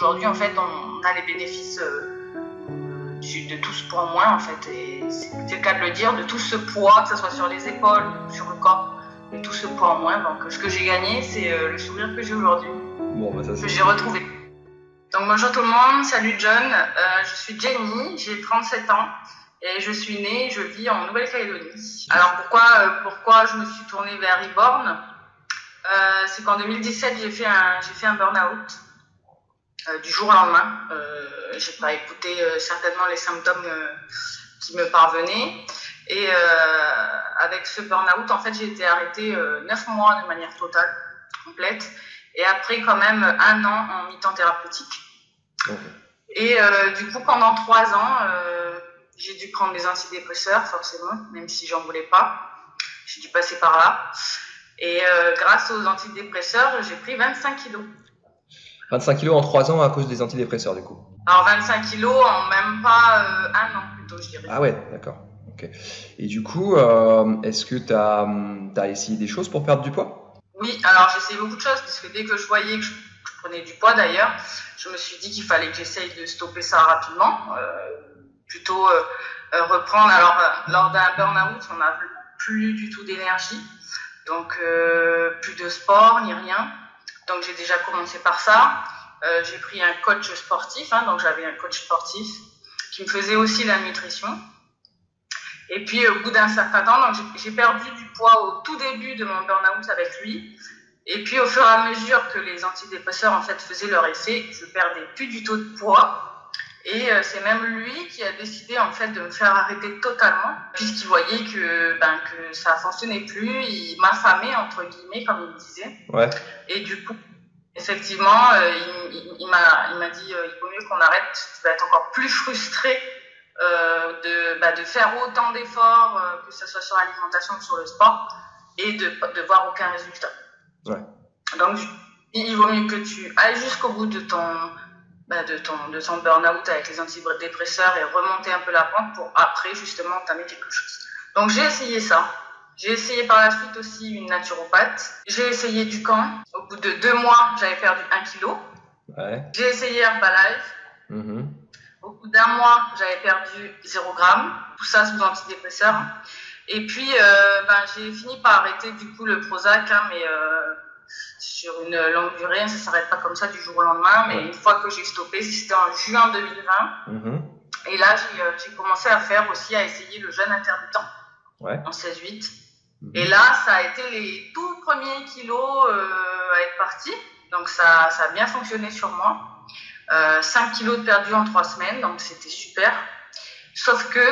aujourd'hui, en fait, on a les bénéfices de tout ce poids en moins, en fait. Et c'est le cas de le dire, de tout ce poids, que ce soit sur les épaules, sur le corps, de tout ce poids en moins. Donc, ce que j'ai gagné, c'est le sourire que j'ai aujourd'hui, que j'ai retrouvé. Donc, bonjour tout le monde, salut John. Je suis Jenny, j'ai 37 ans. Et je suis née, je vis en Nouvelle-Calédonie. Alors pourquoi je me suis tournée vers Reborn? C'est qu'en 2017, j'ai fait un burn-out du jour au lendemain. J'ai pas écouté certainement les symptômes qui me parvenaient. Et avec ce burn-out, en fait, j'ai été arrêtée 9 mois de manière totale, complète. Et après quand même 1 an en mi-temps thérapeutique. Et du coup, pendant 3 ans, j'ai dû prendre des antidépresseurs, forcément, même si j'en voulais pas. J'ai dû passer par là. Et grâce aux antidépresseurs, j'ai pris 25 kilos. 25 kilos en 3 ans à cause des antidépresseurs, du coup. Alors 25 kilos en même pas 1 an, plutôt, je dirais. Ah ouais, d'accord. Ok. Et du coup, est-ce que tu as essayé des choses pour perdre du poids? Oui, alors j'ai essayé beaucoup de choses, parce que dès que je voyais que je prenais du poids, d'ailleurs, je me suis dit qu'il fallait que j'essaye de stopper ça rapidement. Plutôt reprendre. Alors, lors d'un burn-out, on n'a plus du tout d'énergie, donc plus de sport ni rien. Donc, j'ai déjà commencé par ça. J'ai pris un coach sportif, donc j'avais un coach sportif qui me faisait aussi la nutrition. Et puis, au bout d'un certain temps, donc j'ai perdu du poids au tout début de mon burn-out avec lui. Et puis, au fur et à mesure que les antidépresseurs en fait faisaient leur effet, je perdais plus du tout de poids. Et c'est même lui qui a décidé en fait de me faire arrêter totalement, puisqu'il voyait que ça fonctionnait plus, il m'affamait entre guillemets comme il me disait. Ouais. Et du coup, effectivement, il m'a dit il vaut mieux qu'on arrête, tu vas être encore plus frustré de faire autant d'efforts, que ce soit sur l'alimentation ou sur le sport, et de voir aucun résultat. Ouais. Donc il vaut mieux que tu ailles jusqu'au bout de ton burn-out avec les antidépresseurs et remonter un peu la pente pour après justement entamer quelque chose. Donc j'ai essayé ça. J'ai essayé par la suite aussi une naturopathe. J'ai essayé du camp. Au bout de 2 mois, j'avais perdu 1 kilo. Ouais. J'ai essayé Herbalife. Au bout d'1 mois, j'avais perdu 0 g. Tout ça sous antidépresseurs. Et puis j'ai fini par arrêter du coup le Prozac, mais sur une longue durée, ça ne s'arrête pas comme ça du jour au lendemain, mais une fois que j'ai stoppé, c'était en juin 2020. Et là, j'ai commencé à essayer le jeûne intermittent en 16-8. Et là, ça a été les tout premiers kilos à être partis. Donc, ça a bien fonctionné sur moi. 5 kilos de perdu en 3 semaines, donc c'était super. Sauf que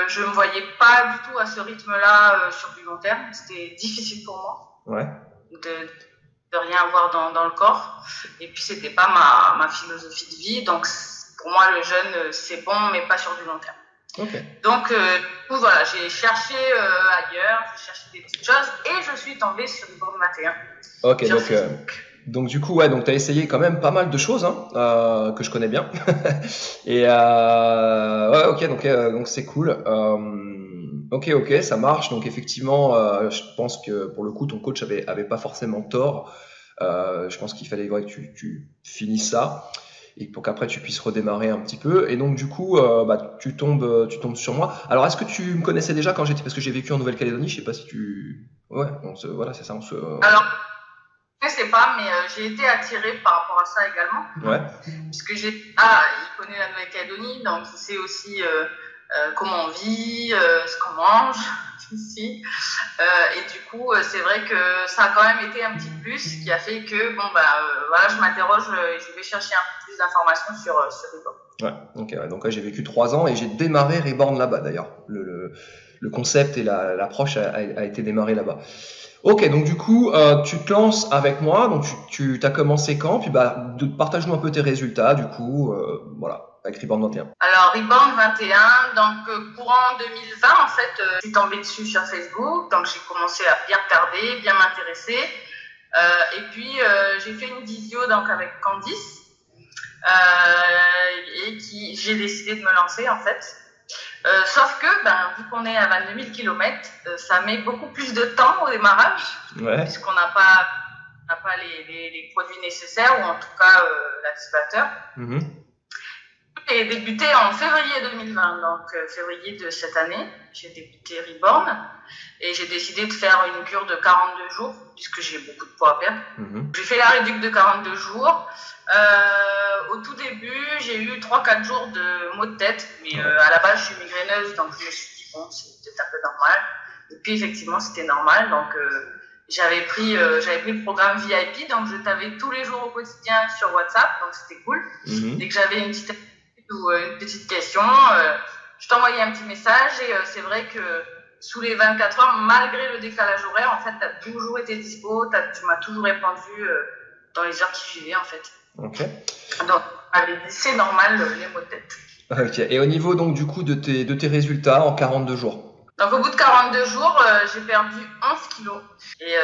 je ne me voyais pas du tout à ce rythme-là sur du long terme. C'était difficile pour moi. Ouais. De rien avoir dans le corps. Et puis, c'était pas ma philosophie de vie. Donc, pour moi, le jeûne, c'est bon, mais pas sur du long terme. Okay. Donc, voilà, j'ai cherché ailleurs, j'ai cherché des petites choses et je suis tombée sur Reborn 21. Ok, donc du coup, donc tu as essayé quand même pas mal de choses que je connais bien. Et donc c'est cool. Ok, ça marche. Donc effectivement, je pense que pour le coup, ton coach avait pas forcément tort. Je pense qu'il fallait que tu finisses ça et pour qu'après tu puisses redémarrer un petit peu. Et donc du coup, tu tombes sur moi. Alors est-ce que tu me connaissais déjà parce que j'ai vécu en Nouvelle-Calédonie, je sais pas si tu... Ouais, voilà, c'est ça. Alors, je ne sais pas, mais j'ai été attirée par rapport à ça également. Ouais. Puisque il connaît la Nouvelle-Calédonie, donc il sait aussi comment on vit, ce qu'on mange ici. Et du coup, c'est vrai que ça a quand même été un petit plus qui a fait que, voilà, je m'interroge et je vais chercher un peu plus d'informations sur Reborn. Ouais, ok. Donc j'ai vécu 3 ans et j'ai démarré Reborn là-bas d'ailleurs. Le concept et l'approche a été démarré là-bas. Ok, donc du coup, tu te lances avec moi, donc tu as commencé quand? Puis partage-nous un peu tes résultats, du coup, voilà, avec Reborn 21. Alors, Reborn 21, donc courant 2020, en fait, je suis tombée dessus sur Facebook, donc j'ai commencé à bien regarder, bien m'intéresser, et puis j'ai fait une visio donc avec Candice, et j'ai décidé de me lancer en fait. Sauf que, vu qu'on est à 22 000 km, ça met beaucoup plus de temps au démarrage, puisqu'on n'a pas n'a pas les produits nécessaires, ou en tout cas l'activateur. J'ai débuté en février 2020, donc février de cette année, j'ai débuté Reborn et j'ai décidé de faire une cure de 42 jours puisque j'ai beaucoup de poids à perdre. J'ai fait la réduction de 42 jours. Au tout début, j'ai eu 3-4 jours de maux de tête, mais à la base, je suis migraineuse, donc je me suis dit, bon, c'est peut-être un peu normal. Et puis, effectivement, c'était normal, donc j'avais pris le programme VIP, donc je t'avais tous les jours au quotidien sur WhatsApp, donc c'était cool. Dès que j'avais une petite question, je t'envoyais un petit message et c'est vrai que sous les 24 heures, malgré le décalage horaire, en fait, tu as toujours été dispo, tu m'as toujours répondu dans les heures qui suivaient, en fait. Ok. Donc, c'est normal, les maux de tête. Ok. Et au niveau, donc, du coup, de tes résultats en 42 jours? Donc, au bout de 42 jours, j'ai perdu 11 kilos. Et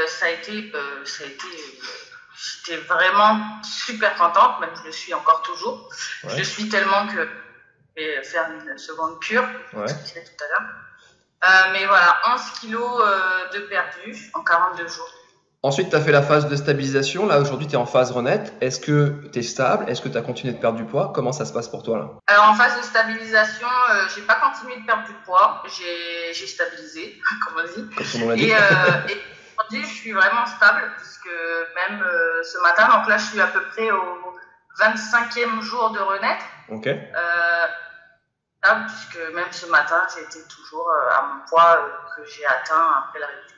j'étais vraiment super contente, même je le suis encore toujours. Ouais. Je le suis tellement que je vais faire une seconde cure, ce que je disais tout à l'heure. Mais voilà, 11 kilos de perdu en 42 jours. Ensuite, tu as fait la phase de stabilisation. Là, aujourd'hui, tu es en phase renette. Est-ce que tu es stable? Est-ce que tu as continué de perdre du poids? Comment ça se passe pour toi là? Alors, en phase de stabilisation, j'ai pas continué de perdre du poids. J'ai stabilisé, comme on dit. Comme on l'a dit. Et aujourd'hui, je suis vraiment stable, puisque même ce matin, donc là, je suis à peu près au 25e jour de renaître. Ok. Puisque même ce matin, j'étais toujours à mon poids que j'ai atteint après la réduction.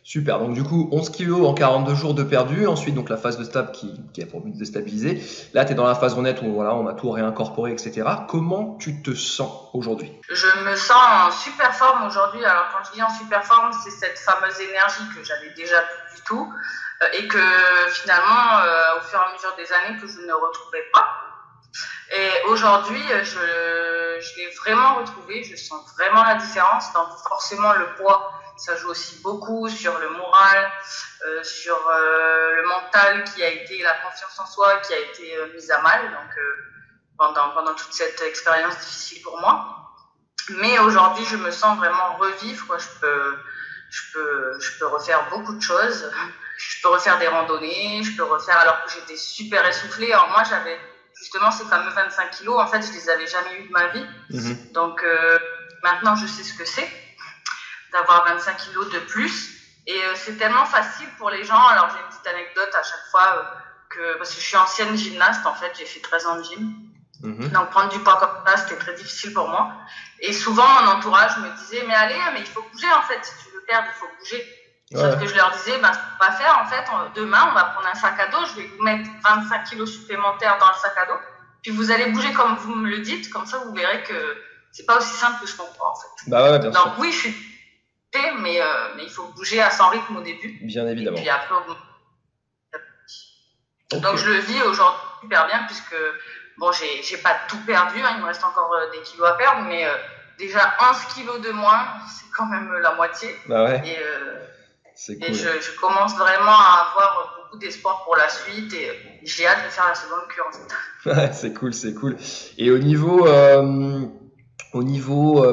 Super, donc du coup 11 kilos en 42 jours de perdu, ensuite donc la phase de stable qui a pour but de stabiliser. Là tu es dans la phase renette où voilà, on a tout réincorporé, etc. Comment tu te sens aujourd'hui? Je me sens en super forme aujourd'hui. Alors quand je dis en super forme, c'est cette fameuse énergie que j'avais déjà plus du tout et que finalement au fur et à mesure des années que je ne retrouvais pas. Et aujourd'hui, je l'ai vraiment retrouvé, je sens vraiment la différence. Donc forcément le poids, ça joue aussi beaucoup sur le moral, sur le mental qui a été, la confiance en soi qui a été mise à mal donc, pendant toute cette expérience difficile pour moi. Mais aujourd'hui, je me sens vraiment revivre, quoi. Je peux refaire beaucoup de choses. Je peux refaire des randonnées, je peux refaire alors que j'étais super essoufflée. Alors moi, j'avais justement ces fameux 25 kilos. En fait, je les avais jamais eu de ma vie. Donc maintenant, je sais ce que c'est d'avoir 25 kilos de plus. Et c'est tellement facile pour les gens. Alors, j'ai une petite anecdote à chaque fois, parce que je suis ancienne gymnaste, en fait, j'ai fait 13 ans de gym. Donc, prendre du poids comme ça, c'était très difficile pour moi. Et souvent, mon entourage me disait, mais allez, mais il faut bouger, en fait. Si tu veux perdre, il faut bouger. Sauf que je leur disais, ben, ce qu'on va faire, en fait, demain, on va prendre un sac à dos, je vais vous mettre 25 kilos supplémentaires dans le sac à dos. Puis vous allez bouger comme vous me le dites. Comme ça, vous verrez que c'est pas aussi simple que je comprends, en fait. Bah ouais, bien sûr. Donc, oui, je suis mais il faut bouger à son rythme au début. Bien évidemment. Et puis après, donc je le vis aujourd'hui super bien puisque bon, j'ai pas tout perdu, hein, il me reste encore des kilos à perdre, mais déjà 11 kilos de moins, c'est quand même la moitié. Bah ouais. Et, c'est cool. Et je commence vraiment à avoir beaucoup d'espoir pour la suite et j'ai hâte de faire la seconde cure. Ouais, c'est cool, c'est cool. Et au niveau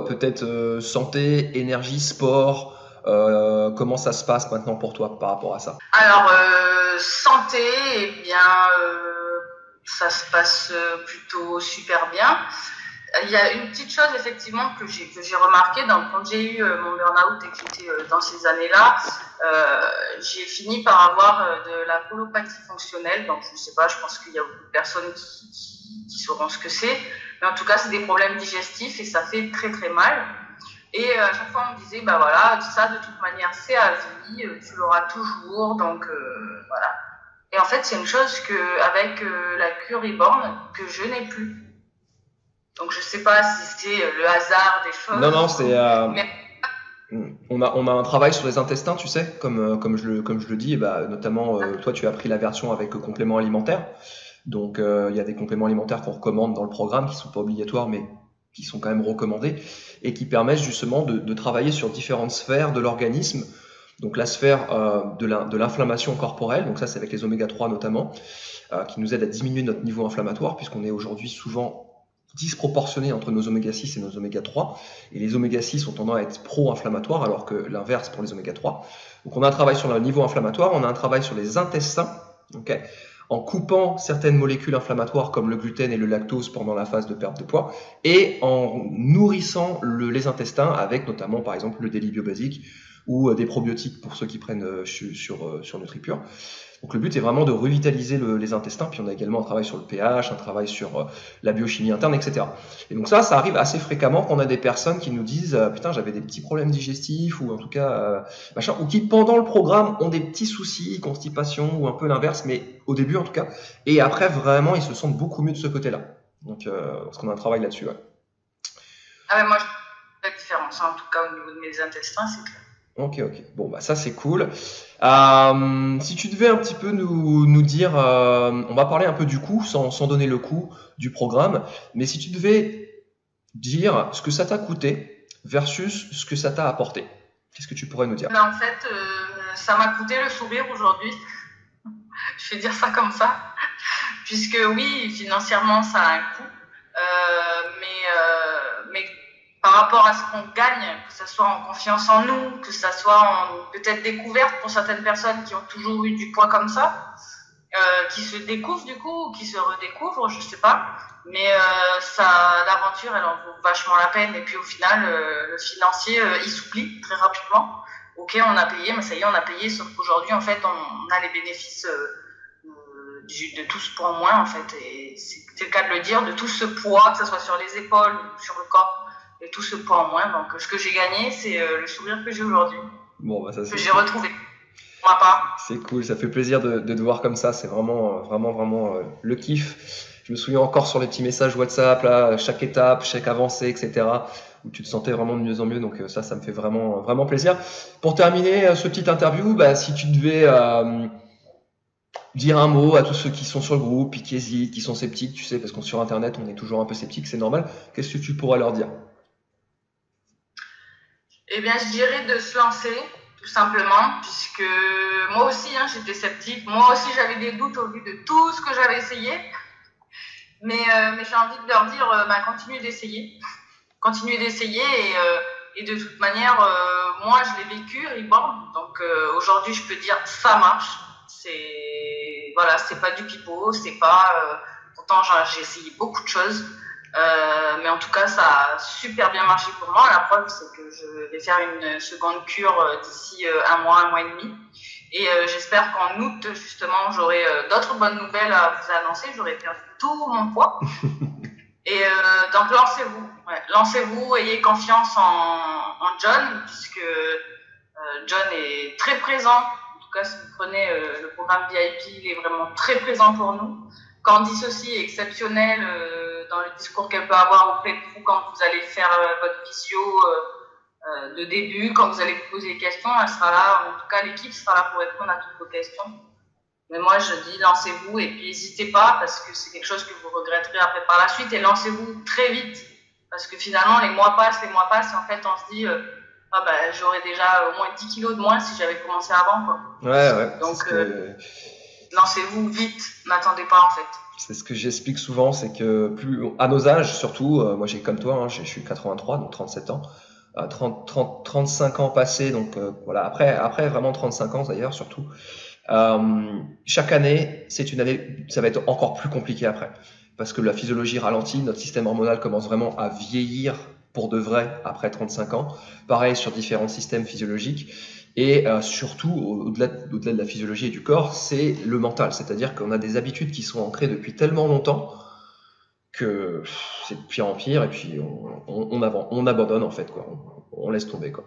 peut-être santé, énergie, sport, comment ça se passe maintenant pour toi par rapport à ça? Alors, santé, eh bien, ça se passe plutôt super bien. Il y a une petite chose effectivement que j'ai remarqué quand j'ai eu mon burn-out et que j'étais dans ces années-là, j'ai fini par avoir de la colopathie fonctionnelle. Donc je ne sais pas, je pense qu'il y a beaucoup de personnes qui sauront ce que c'est. Mais en tout cas, c'est des problèmes digestifs et ça fait très très mal. Et à chaque fois, on me disait, bah voilà, ça de toute manière, c'est à vie, tu l'auras toujours, donc voilà. Et en fait, c'est une chose qu'avec la cure Reborn, que je n'ai plus. Donc je sais pas si c'est le hasard des choses. Non, c'est. On a un travail sur les intestins, tu sais, comme je le dis, et bah, notamment toi, tu as pris la version avec compléments alimentaires. Donc il y a des compléments alimentaires qu'on recommande dans le programme qui sont pas obligatoires, mais qui sont quand même recommandés et qui permettent justement de travailler sur différentes sphères de l'organisme. Donc la sphère de l'inflammation corporelle, donc ça c'est avec les oméga 3 notamment, qui nous aide à diminuer notre niveau inflammatoire puisqu'on est aujourd'hui souvent disproportionnée entre nos oméga 6 et nos oméga 3. Et les oméga 6 ont tendance à être pro-inflammatoires, alors que l'inverse pour les oméga 3. Donc on a un travail sur le niveau inflammatoire, on a un travail sur les intestins, okay, en coupant certaines molécules inflammatoires comme le gluten et le lactose pendant la phase de perte de poids, et en nourrissant les intestins avec notamment par exemple le délit biobasique ou des probiotiques pour ceux qui prennent sur NutriPure. Donc le but est vraiment de revitaliser les intestins, puis on a également un travail sur le pH, un travail sur la biochimie interne, etc. Et donc ça arrive assez fréquemment qu'on a des personnes qui nous disent putain, j'avais des petits problèmes digestifs, ou en tout cas machin, ou qui pendant le programme ont des petits soucis, constipation ou un peu l'inverse, mais au début en tout cas, et après vraiment ils se sentent beaucoup mieux de ce côté-là. Donc parce qu'on a un travail là-dessus. Ouais. Ah ouais, moi je vois la différence, en tout cas au niveau de mes intestins, c'est clair. Ok. Bon, bah ça c'est cool. Si tu devais un petit peu nous dire, on va parler un peu du coût, sans donner le coût du programme, mais si tu devais dire ce que ça t'a coûté versus ce que ça t'a apporté, qu'est-ce que tu pourrais nous dire? Mais en fait, ça m'a coûté le sourire aujourd'hui. Je vais dire ça comme ça. Puisque oui, financièrement, ça a un coût. Mais par rapport à ce qu'on gagne, que ce soit en confiance en nous, que ce soit en peut-être découverte pour certaines personnes qui ont toujours eu du poids comme ça, qui se découvrent du coup, ou qui se redécouvrent, je sais pas. Mais l'aventure, elle en vaut vachement la peine. Et puis au final, le financier, il s'oublie très rapidement. Ok, on a payé, mais ça y est, on a payé. Sauf qu'aujourd'hui, en fait, on a les bénéfices de tout ce poids en moins, en fait. Et c'est le cas de le dire, de tout ce poids, que ce soit sur les épaules ou sur le corps, et tout ce poids en moins. Donc, ce que j'ai gagné, c'est le sourire que j'ai aujourd'hui. Bon, bah ça c'est que j'ai retrouvé. Pour ma part. C'est cool, ça fait plaisir de te voir comme ça. C'est vraiment le kiff. Je me souviens encore sur les petits messages WhatsApp, là, chaque étape, chaque avancée, etc., où tu te sentais vraiment de mieux en mieux. Donc ça me fait vraiment plaisir. Pour terminer ce petit interview, bah, si tu devais dire un mot à tous ceux qui sont sur le groupe, qui hésitent, qui sont sceptiques, tu sais, parce qu'on sur Internet, on est toujours un peu sceptique, c'est normal. Qu'est-ce que tu pourrais leur dire? Eh bien, je dirais de se lancer, tout simplement, puisque moi aussi, j'étais sceptique. Moi aussi, j'avais des doutes au vu de tout ce que j'avais essayé. Mais j'ai envie de leur dire, continuez d'essayer. Continuez d'essayer et de toute manière, moi, je l'ai vécu, Reborn. Donc, aujourd'hui, je peux dire, ça marche. C'est pas du pipeau, c'est pas... pourtant, j'ai essayé beaucoup de choses. Mais en tout cas, ça a super bien marché pour moi. La preuve, c'est que je vais faire une seconde cure d'ici un mois et demi. Et j'espère qu'en août, justement, j'aurai d'autres bonnes nouvelles à vous annoncer. J'aurai perdu tout mon poids. Et donc, lancez-vous. Ouais, lancez-vous, ayez confiance en John, puisque John est très présent. En tout cas, si vous prenez le programme VIP, il est vraiment très présent pour nous. Candice aussi est exceptionnelle dans le discours qu'elle peut avoir auprès de vous quand vous allez faire votre visio de début, quand vous allez vous poser des questions, elle sera là, en tout cas l'équipe sera là pour répondre à toutes vos questions. Mais moi je dis lancez-vous et puis n'hésitez pas parce que c'est quelque chose que vous regretterez après par la suite et lancez-vous très vite parce que finalement les mois passent et en fait on se dit j'aurais déjà au moins 10 kilos de moins si j'avais commencé avant quoi. Ouais. Donc lancez-vous vite, n'attendez pas en fait. C'est ce que j'explique souvent, c'est que plus à nos âges, surtout, moi j'ai comme toi, je suis 83, donc 37 ans, 35 ans passés, donc voilà, après vraiment 35 ans d'ailleurs surtout. Chaque année, c'est une année, ça va être encore plus compliqué après, parce que la physiologie ralentit, notre système hormonal commence vraiment à vieillir pour de vrai après 35 ans. Pareil sur différents systèmes physiologiques. Et surtout, au-delà de la physiologie et du corps, c'est le mental. C'est-à-dire qu'on a des habitudes qui sont ancrées depuis tellement longtemps que c'est de pire en pire et puis on abandonne en fait, quoi. On laisse tomber, quoi.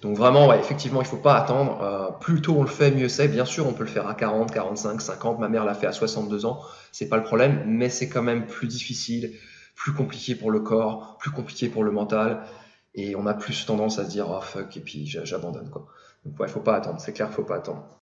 Donc vraiment, ouais, effectivement, il faut pas attendre. Plus tôt on le fait, mieux c'est. Bien sûr, on peut le faire à 40, 45, 50. Ma mère l'a fait à 62 ans. C'est pas le problème, mais c'est quand même plus difficile, plus compliqué pour le corps, plus compliqué pour le mental. Et on a plus tendance à se dire, oh fuck, et puis j'abandonne, quoi. Donc ouais, faut pas attendre. C'est clair, faut pas attendre.